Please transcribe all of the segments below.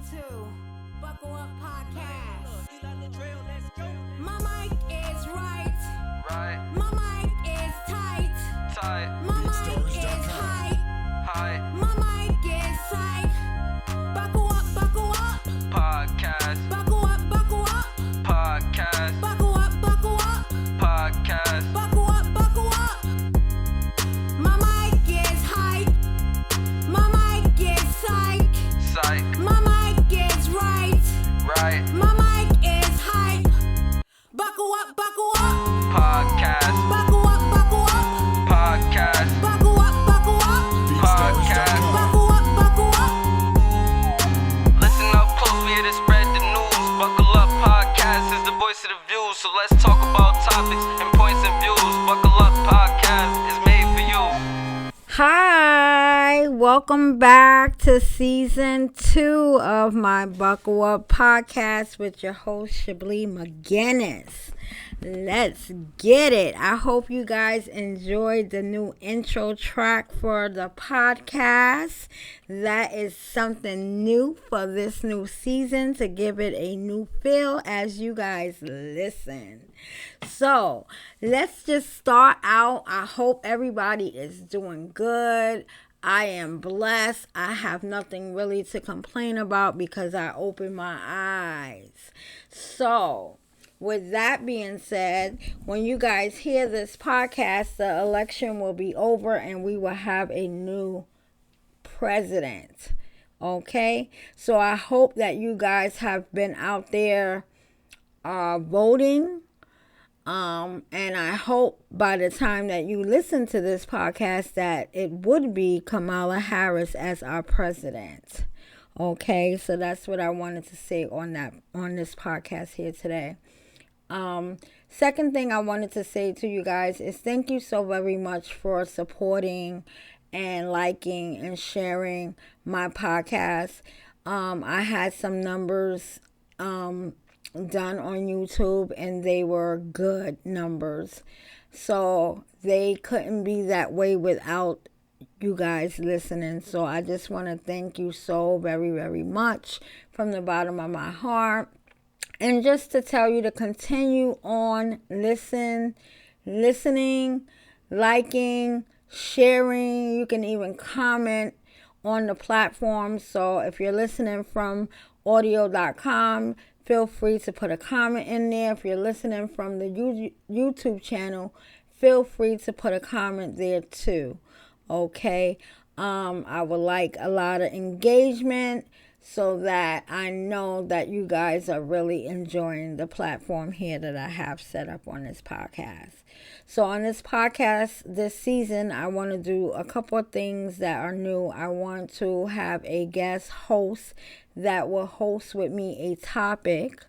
season 2. Buckle up podcast. My mic is right. My mic is tight. My mic is high. My mic is sight. Buckle up podcast. Buckle up Podcast. Buckle up Podcast. Buckle up. My mic is hype. My mic is psych. Psych. My mic is right. Right. My mic is hype. Buckle up. Podcast. Buckle up. Podcast. Buckle up. Podcast. Buckle up. Listen up close, we here to spread the news. Buckle up podcast is the voice of the views. So let's talk about topics and points of views. Buckle up podcast is made for you. Hi, welcome back to season 2 of my Buckle Up podcast with your host, Shablee McGinnis. Let's get it. I hope you guys enjoyed the new intro track for the podcast. That is something new for this new season to give it a new feel as you guys listen. So let's just start out. I hope everybody is doing good. I am blessed. I have nothing really to complain about because I opened my eyes. So with that being said, when you guys hear this podcast, the election will be over and we will have a new president. Okay? So I hope that you guys have been out there voting. And I hope by the time that you listen to this podcast that it would be Kamala Harris as our president. Okay? So that's what I wanted to say on this podcast here today. Second thing I wanted to say to you guys is thank you so very much for supporting and liking and sharing my podcast. I had some numbers done on YouTube and they were good numbers. So they couldn't be that way without you guys listening. So I just want to thank you so very, very much from the bottom of my heart. And just to tell you to continue on listening, liking, sharing. You can even comment on the platform. So if you're listening from audio.com, feel free to put a comment in there. If you're listening from the YouTube channel, feel free to put a comment there too. Okay? I would like a lot of engagement, so that I know that you guys are really enjoying the platform here that I have set up on this podcast. So on this podcast this season, I want to do a couple of things that are new. I want to have a guest host that will host with me a topic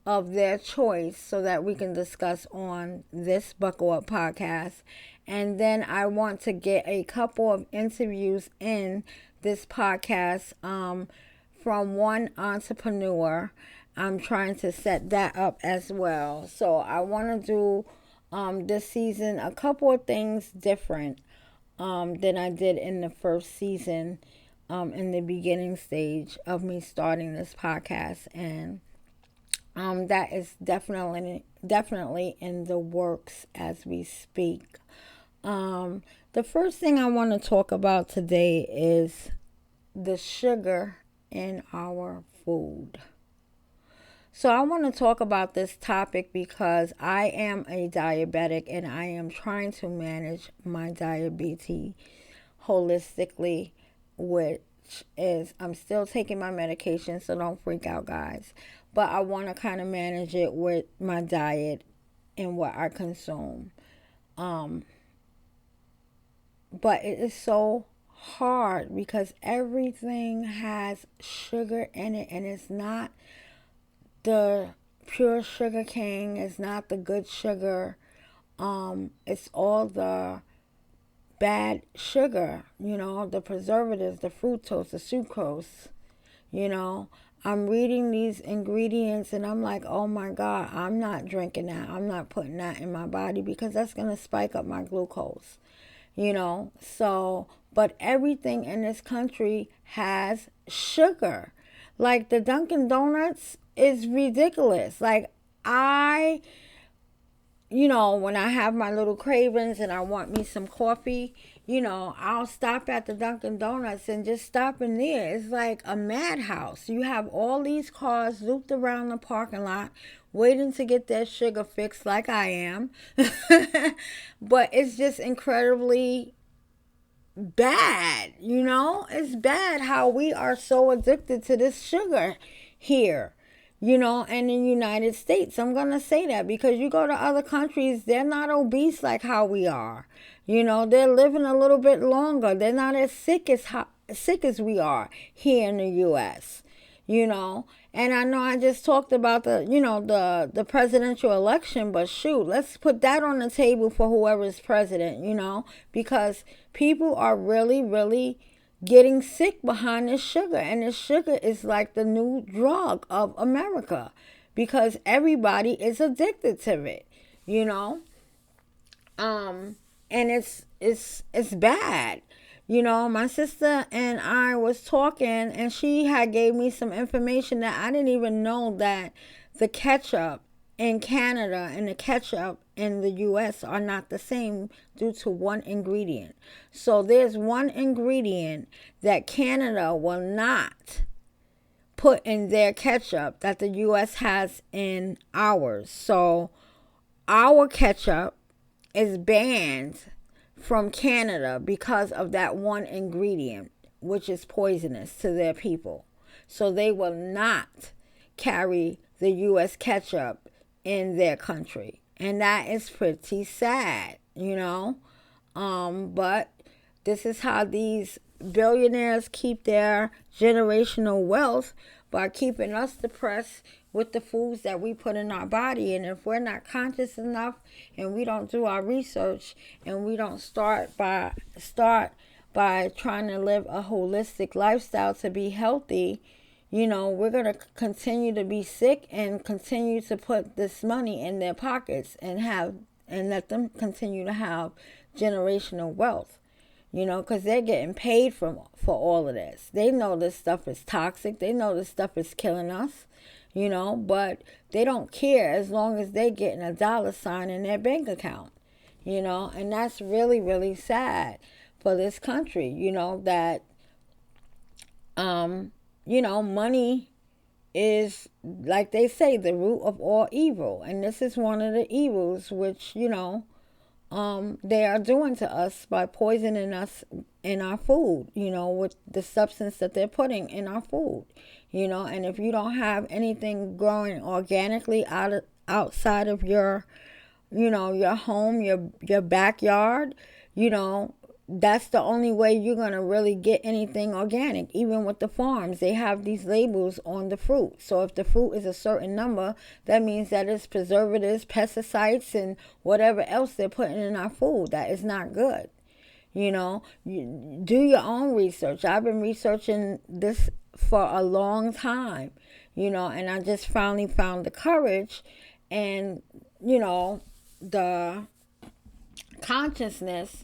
of their choice so that we can discuss on this Buckle Up podcast. And then I want to get a couple of interviews in this podcast from one entrepreneur. I'm trying to set that up as well. So I want to do this season a couple of things different than I did in the first season in the beginning stage of me starting this podcast. And that is definitely in the works as we speak. The first thing I want to talk about today is the sugar in our food. So I want to talk about this topic because I am a diabetic and I am trying to manage my diabetes holistically, which is I'm still taking my medication, so don't freak out, guys. But I want to kind of manage it with my diet and what I consume. But it is so hard because everything has sugar in it, and it's not the pure sugar cane, it's not the good sugar, it's all the bad sugar, the preservatives, the fructose, the sucrose. I'm reading these ingredients and I'm like, oh my God, I'm not drinking that, I'm not putting that in my body because that's going to spike up my glucose. So, but everything in this country has sugar. Like, the Dunkin' Donuts is ridiculous. Like, when I have my little cravings and I want me some coffee, I'll stop at the Dunkin' Donuts and just stop in there. It's like a madhouse. You have all these cars looped around the parking lot waiting to get their sugar fix, like I am. But it's just incredibly bad, It's bad how we are so addicted to this sugar here, and in the United States. I'm going to say that because you go to other countries, they're not obese like how we are. They're living a little bit longer. They're not as sick as we are here in the U.S., And I know I just talked about the presidential election, but shoot, let's put that on the table for whoever's president, because people are really, really getting sick behind this sugar. And this sugar is like the new drug of America because everybody is addicted to it, and it's bad. My sister and I was talking, and she had gave me some information that I didn't even know, that the ketchup in Canada and the ketchup in the US are not the same due to one ingredient. So there's one ingredient that Canada will not put in their ketchup that the US has in ours. So our ketchup is banned from Canada because of that one ingredient, which is poisonous to their people. So they will not carry the U.S. ketchup in their country. And that is pretty sad, But this is how these billionaires keep their generational wealth, by keeping us depressed with the foods that we put in our body. And if we're not conscious enough and we don't do our research and we don't start by trying to live a holistic lifestyle to be healthy, we're going to continue to be sick and continue to put this money in their pockets and let them continue to have generational wealth. Because they're getting paid for all of this. They know this stuff is toxic. They know this stuff is killing us, but they don't care as long as they're getting a dollar sign in their bank account, and that's really, really sad for this country, that, money is, like they say, the root of all evil. And this is one of the evils which, they are doing to us by poisoning us in our food, with the substance that they're putting in our food, and if you don't have anything growing organically outside of your, your home, your backyard, that's the only way you're going to really get anything organic. Even with the farms, they have these labels on the fruit. So if the fruit is a certain number, that means that it's preservatives, pesticides, and whatever else they're putting in our food. That is not good. You do your own research. I've been researching this for a long time, and I just finally found the courage and, the consciousness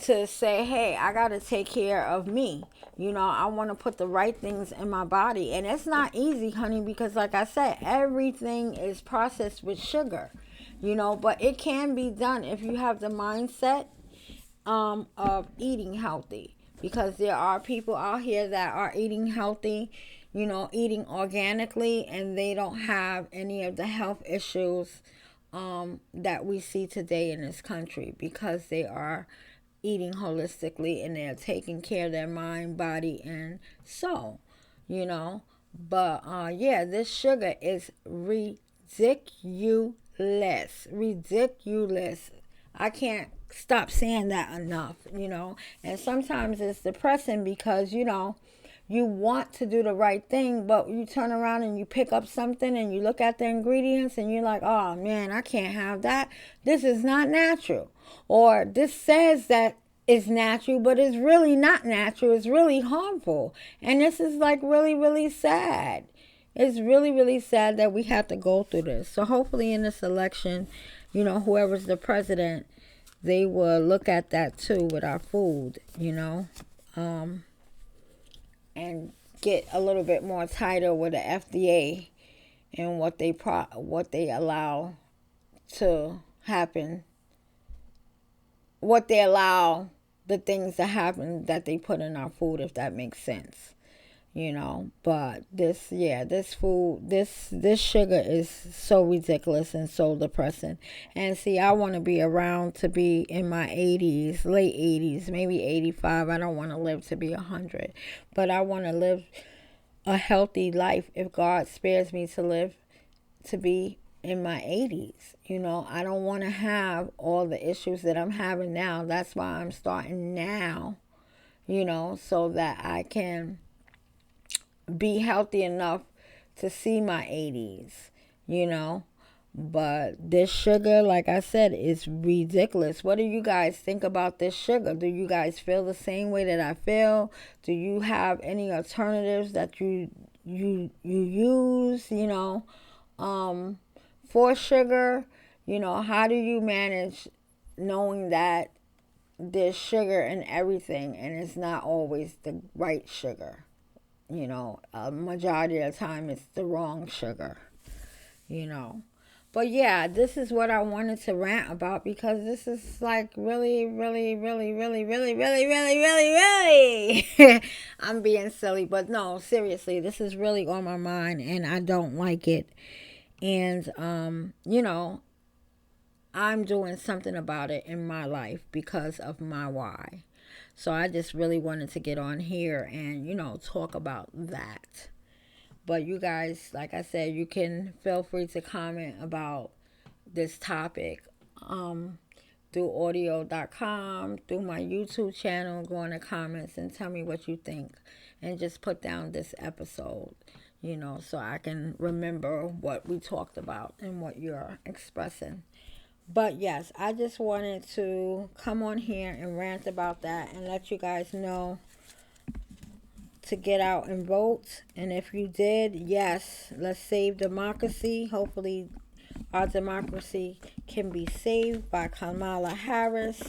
to say, hey, I got to take care of me. I want to put the right things in my body. And it's not easy, honey, because like I said, everything is processed with sugar, but it can be done if you have the mindset of eating healthy. Because there are people out here that are eating healthy, eating organically, and they don't have any of the health issues that we see today in this country, because they are eating holistically and they're taking care of their mind, body, and soul, But this sugar is ridiculous. I can't stop saying that enough, And sometimes it's depressing because, you want to do the right thing, but you turn around and you pick up something and you look at the ingredients and you're like, oh man, I can't have that. This is not natural. Or this says that it's natural, but it's really not natural. It's really harmful. And this is like really, really sad. It's really, really sad that we have to go through this. So hopefully in this election, whoever's the president, they will look at that too with our food, and get a little bit more tighter with the FDA and what they allow to happen, what they allow the things to happen that they put in our food, if that makes sense. But this sugar is so ridiculous and so depressing. And see, I want to be around to be in my 80s, late 80s, maybe 85. I don't want to live to be 100, but I want to live a healthy life if God spares me to live to be in my 80s. I don't want to have all the issues that I'm having now. That's why I'm starting now, so that I can be healthy enough to see my 80s, But this sugar, like I said, is ridiculous. What do you guys think about this sugar? Do you guys feel the same way that I feel? Do you have any alternatives that you use, for sugar? How do you manage knowing that there's sugar in everything and it's not always the right sugar? A majority of the time it's the wrong sugar, But yeah, this is what I wanted to rant about, because this is like really, really, really, really, really, really, really, really, really, I'm being silly, but no, seriously, this is really on my mind and I don't like it. And, I'm doing something about it in my life because of my why. So I just really wanted to get on here and, talk about that. But you guys, like I said, you can feel free to comment about this topic through audio.com, through my YouTube channel. Go in the comments and tell me what you think. And just put down this episode, so I can remember what we talked about and what you're expressing. But yes, I just wanted to come on here and rant about that and let you guys know to get out and vote. And if you did, yes, let's save democracy. Hopefully our democracy can be saved by Kamala Harris.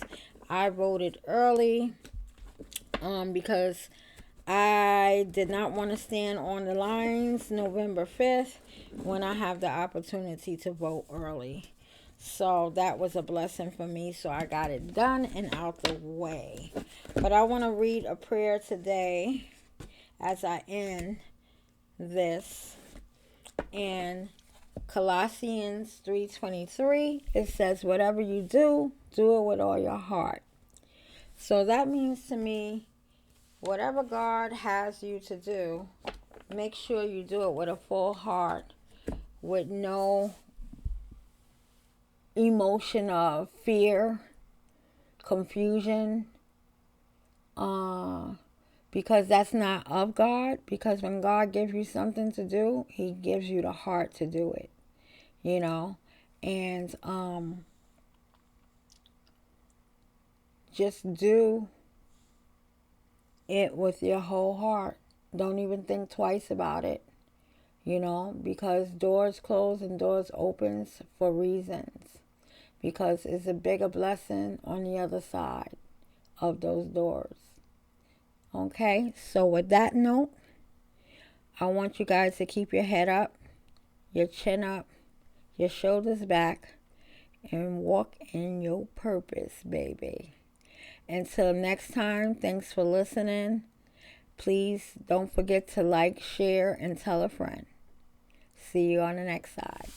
I voted early because I did not want to stand on the lines November 5th when I have the opportunity to vote early. So that was a blessing for me. So I got it done and out the way. But I want to read a prayer today as I end this. In Colossians 3:23, it says, whatever you do, do it with all your heart. So that means to me, whatever God has you to do, make sure you do it with a full heart, with no emotion of fear, confusion, because that's not of God. Because when God gives you something to do, He gives you the heart to do it, and just do it with your whole heart. Don't even think twice about it, because doors close and doors opens for reasons. Because it's a bigger blessing on the other side of those doors. Okay, so with that note, I want you guys to keep your head up, your chin up, your shoulders back, and walk in your purpose, baby. Until next time, thanks for listening. Please don't forget to like, share, and tell a friend. See you on the next side.